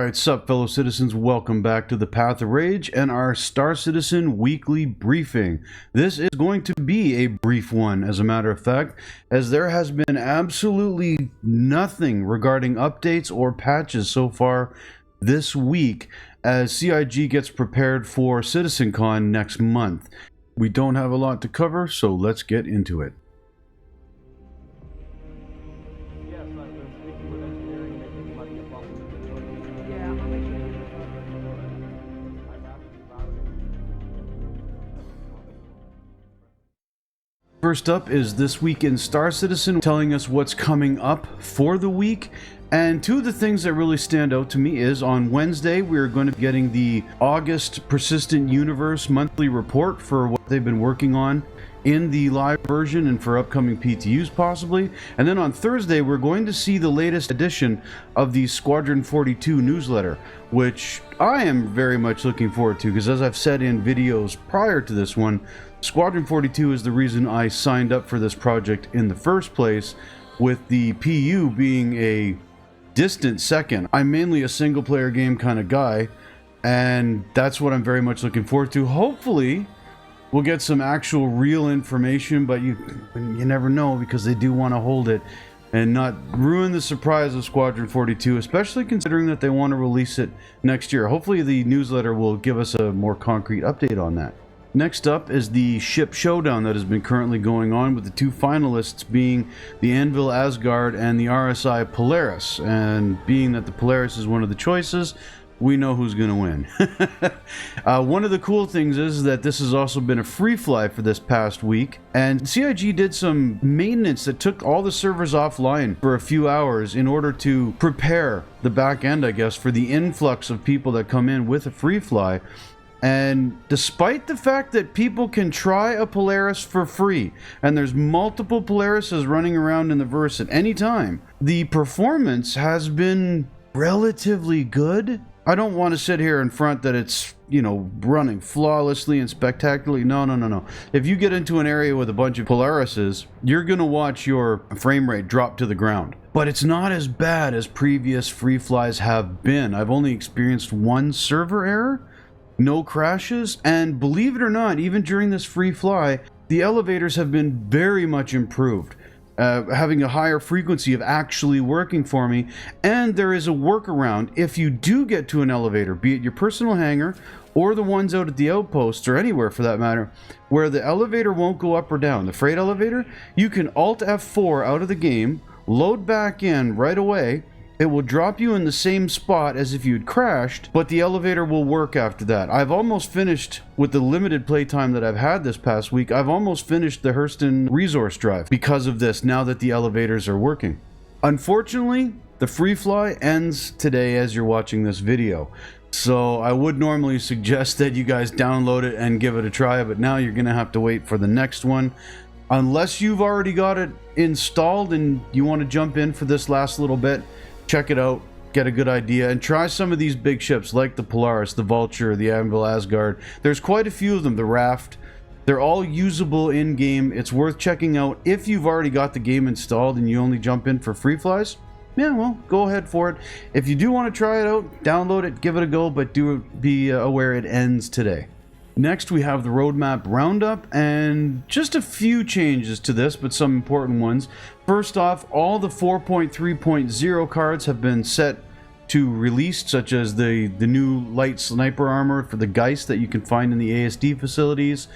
Alright, sup fellow citizens, welcome back to the Path of Rage and our Star Citizen weekly briefing. This is going to be a brief one, as a matter of fact, as there has been absolutely nothing regarding updates or patches so far this week as CIG gets prepared for CitizenCon next month. We don't have a lot to cover, so let's get into it. First up is This Week in Star Citizen, telling us what's coming up for the week. And two of the things that really stand out to me is on Wednesday, we're going to be getting the August Persistent Universe monthly report for what they've been working on in the live version and for upcoming PTUs possibly. And then on Thursday, we're going to see the latest edition of the Squadron 42 newsletter, which I am very much looking forward to, because as I've said in videos prior to this one, Squadron 42 is the reason I signed up for this project in the first place, with the PU being a distant second. I'm mainly a single player game kind of guy, and that's what I'm very much looking forward to. Hopefully we'll get some actual real information, but you never know, because they do want to hold it and not ruin the surprise of Squadron 42, especially considering that they want to release it next year. Hopefully the newsletter will give us a more concrete update on that. Next up is the ship showdown that has been currently going on, with the two finalists being the Anvil Asgard and the RSI Polaris. And being that the Polaris is one of the choices, we know who's going to win. One of the cool things is that this has also been a free fly for this past week, and CIG did some maintenance that took all the servers offline for a few hours in order to prepare the back end, I guess, for the influx of people that come in with a free fly. And despite the fact that people can try a Polaris for free, and there's multiple Polarises running around in the verse at any time, the performance has been relatively good. I don't want to sit here in front that it's, you know, running flawlessly and spectacularly. No. If you get into an area with a bunch of Polarises, you're going to watch your frame rate drop to the ground. But it's not as bad as previous free flies have been. I've only experienced one server error, no crashes, and believe it or not, even during this free fly, the elevators have been very much improved, having a higher frequency of actually working for me. And there is a workaround if you do get to an elevator, be it your personal hangar or the ones out at the outposts, or anywhere for that matter, where the elevator won't go up or down. The freight elevator, you can Alt F4 out of the game, load back in right away. It will drop you in the same spot as if you'd crashed, but the elevator will work after that. I've almost finished, with the limited playtime that I've had this past week, I've almost finished the Hurston resource drive because of this, now that the elevators are working. Unfortunately, the free fly ends today as you're watching this video. So I would normally suggest that you guys download it and give it a try, but now you're going to have to wait for the next one. Unless you've already got it installed and you want to jump in for this last little bit, check it out, get a good idea, and try some of these big ships like the Polaris, the Vulture, the Anvil Asgard. There's quite a few of them, the Raft. They're all usable in-game. It's worth checking out if you've already got the game installed and you only jump in for free flies. Yeah, well, go ahead for it. If you do want to try it out, download it, give it a go, but do be aware it ends today. Next, we have the roadmap roundup, and just a few changes to this, but some important ones. First off, all the 4.3.0 cards have been set to released, such as the new light sniper armor for the Geist that you can find in the ASD facilities.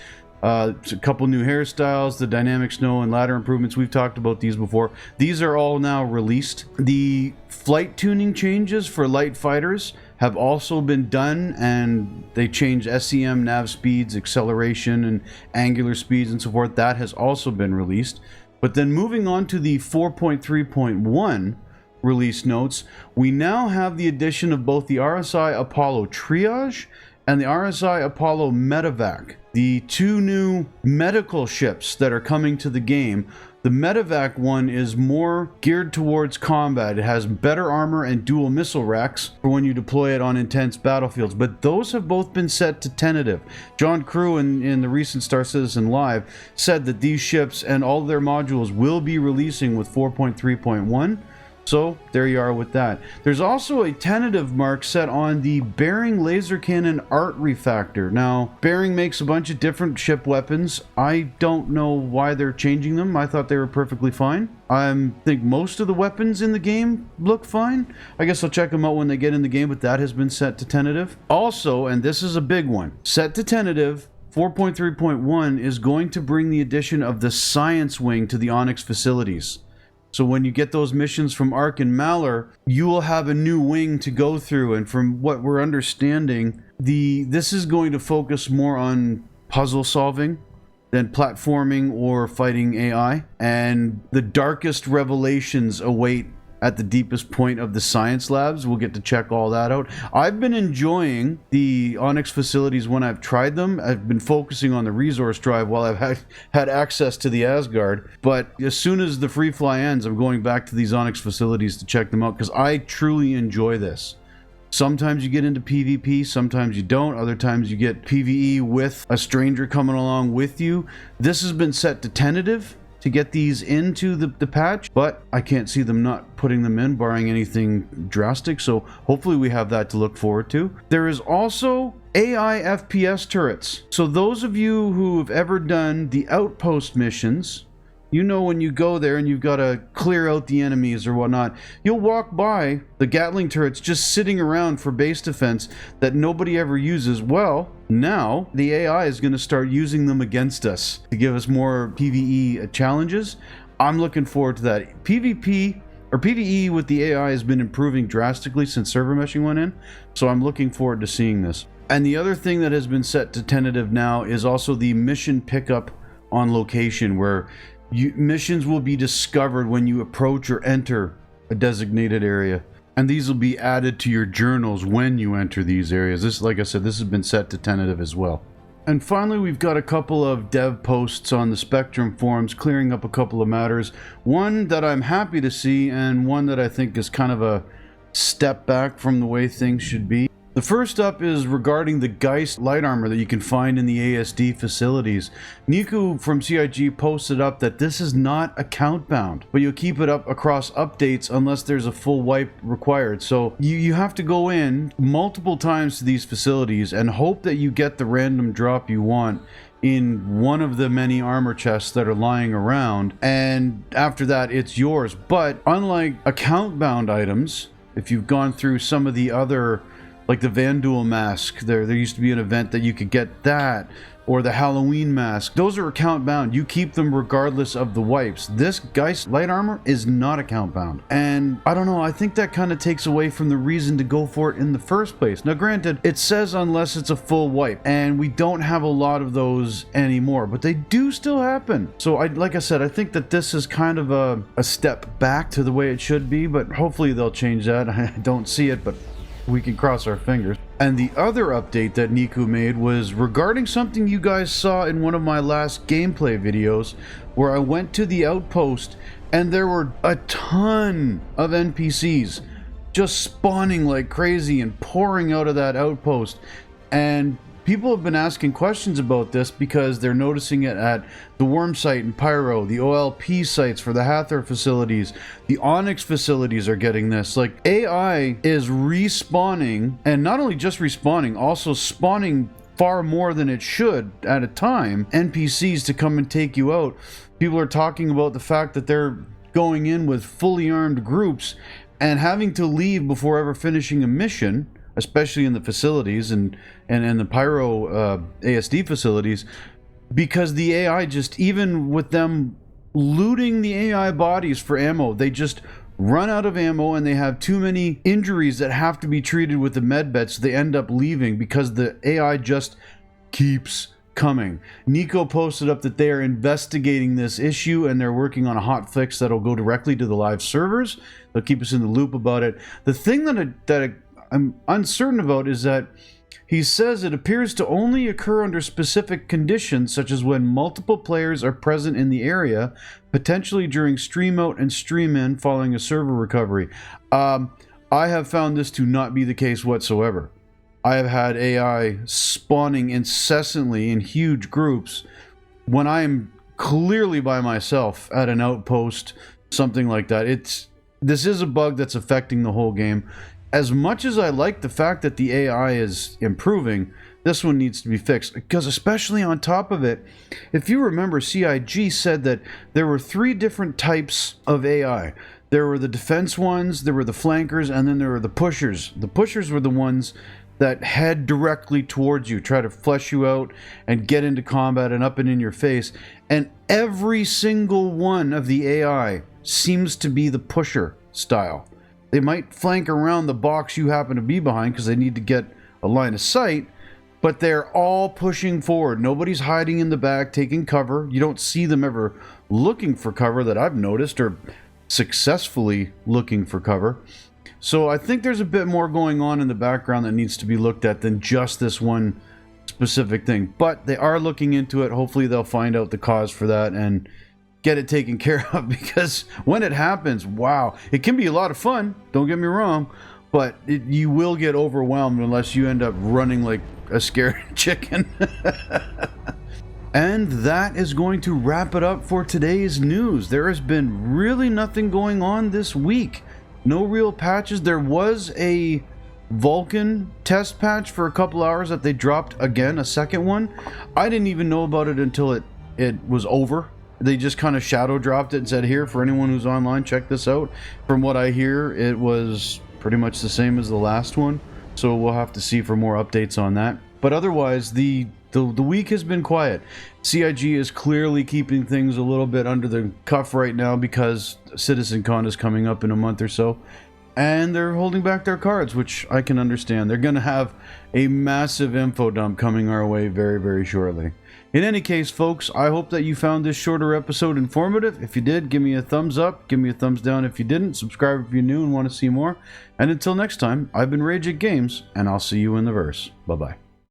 A couple new hairstyles, the dynamic snow and ladder improvements. We've talked about these before. These are all now released. The flight tuning changes for light fighters have also been done, and they changed SCM, nav speeds, acceleration, and angular speeds and so forth. That has also been released. But then moving on to the 4.3.1 release notes, we now have the addition of both the RSI Apollo Triage and the RSI Apollo Medevac, the two new medical ships that are coming to the game. The Medevac one is more geared towards combat. It has better armor and dual missile racks for when you deploy it on intense battlefields, but those have both been set to tentative. John Crew in the recent Star Citizen Live said that these ships and all their modules will be releasing with 4.3.1. So there you are with that. There's also a tentative mark set on the Bearing Laser Cannon Art Refactor. Now, Bearing makes a bunch of different ship weapons. I don't know why they're changing them. I thought they were perfectly fine. I think most of the weapons in the game look fine. I guess I'll check them out when they get in the game, but that has been set to tentative. Also, and this is a big one, set to tentative, 4.3.1 is going to bring the addition of the Science Wing to the Onyx facilities. So when you get those missions from Ark and Maller, you will have a new wing to go through. And from what we're understanding, this is going to focus more on puzzle solving than platforming or fighting AI. And the darkest revelations await at the deepest point of the science labs. We'll get to check all that out. I've been enjoying the Onyx facilities when I've tried them. I've been focusing on the resource drive while I've had access to the Asgard. But as soon as the free fly ends, I'm going back to these Onyx facilities to check them out because I truly enjoy this. Sometimes you get into PvP, sometimes you don't. Other times you get PvE with a stranger coming along with you. This has been set to tentative to get these into the patch, but I can't see them not putting them in, barring anything drastic, so hopefully we have that to look forward to. There is also AI FPS turrets. So those of you who have ever done the outpost missions, you know when you go there and you've got to clear out the enemies or whatnot, you'll walk by the Gatling turrets just sitting around for base defense that nobody ever uses. Well, now the AI is going to start using them against us to give us more PvE challenges. I'm looking forward to that. PvP or PvE with the AI has been improving drastically since server meshing went in, so I'm looking forward to seeing this. And the other thing that has been set to tentative now is also the mission pickup on location, where missions will be discovered when you approach or enter a designated area, and these will be added to your journals when you enter these areas. This, like I said, this has been set to tentative as well. And finally, we've got a couple of dev posts on the Spectrum forums clearing up a couple of matters. One that I'm happy to see, and one that I think is kind of a step back from the way things should be. The first up is regarding the Geist light armor that you can find in the ASD facilities. Niku from CIG posted up that this is not account bound, but you'll keep it up across updates unless there's a full wipe required. So you have to go in multiple times to these facilities and hope that you get the random drop you want in one of the many armor chests that are lying around, and after that it's yours. But unlike account bound items, if you've gone through some of the other, like the Vandal mask, there used to be an event that you could get that, or the Halloween mask. Those are account bound. You keep them regardless of the wipes. This Geist light armor is not account bound. And I don't know, I think that kind of takes away from the reason to go for it in the first place. Now granted, it says unless it's a full wipe, and we don't have a lot of those anymore, but they do still happen. So like I said, I think that this is kind of a step back to the way it should be, but hopefully they'll change that. I don't see it, but we can cross our fingers. And the other update that Niku made was regarding something you guys saw in one of my last gameplay videos, where I went to the outpost and there were a ton of NPCs just spawning like crazy and pouring out of that outpost. And people have been asking questions about this because they're noticing it at the Worm site in Pyro, the OLP sites for the Hathor facilities, the Onyx facilities are getting this. Like, AI is respawning, and not only just respawning, also spawning far more than it should at a time, NPCs to come and take you out. People are talking about the fact that they're going in with fully armed groups and having to leave before ever finishing a mission, especially in the facilities and the Pyro ASD facilities, because the AI just, even with them looting the AI bodies for ammo, they just run out of ammo and they have too many injuries that have to be treated with the med bed, so they end up leaving because the AI just keeps coming. Nico posted up that they are investigating this issue and they're working on a hot fix that'll go directly to the live servers. They'll keep us in the loop about it. The thing that I'm uncertain about is that he says it appears to only occur under specific conditions, such as when multiple players are present in the area, potentially during stream out and stream in following a server recovery. I have found this to not be the case whatsoever. I have had AI spawning incessantly in huge groups when I am clearly by myself at an outpost, something like that. this is a bug that's affecting the whole game. As much as I like the fact that the AI is improving, this one needs to be fixed, because especially on top of it, if you remember, CIG said that there were 3 different types of AI. There were the defense ones, there were the flankers, and then there were the pushers. The pushers were the ones that head directly towards you, try to flesh you out and get into combat and up and in your face. And every single one of the AI seems to be the pusher style. They might flank around the box you happen to be behind because they need to get a line of sight, but they're all pushing forward. Nobody's hiding in the back, taking cover. You don't see them ever looking for cover that I've noticed, or successfully looking for cover. So I think there's a bit more going on in the background that needs to be looked at than just this one specific thing. But they are looking into it. Hopefully they'll find out the cause for that and get it taken care of, because when it happens, wow, it can be a lot of fun, don't get me wrong, but you will get overwhelmed unless you end up running like a scared chicken. And that is going to wrap it up for today's news. There has been really nothing going on this week. No real patches. There was a Vulcan test patch for a couple hours that they dropped again, a second one. I didn't even know about it until it was over. They just kind of shadow dropped it and said, here, for anyone who's online, check this out. From what I hear, it was pretty much the same as the last one. So we'll have to see for more updates on that. But otherwise, the week has been quiet. CIG is clearly keeping things a little bit under the cuff right now because CitizenCon is coming up in a month or so. And they're holding back their cards, which I can understand. They're going to have a massive info dump coming our way very, very shortly. In any case, folks, I hope that you found this shorter episode informative. If you did, give me a thumbs up. Give me a thumbs down if you didn't. Subscribe if you're new and want to see more. And until next time, I've been Rage at Games, and I'll see you in the verse. Bye-bye.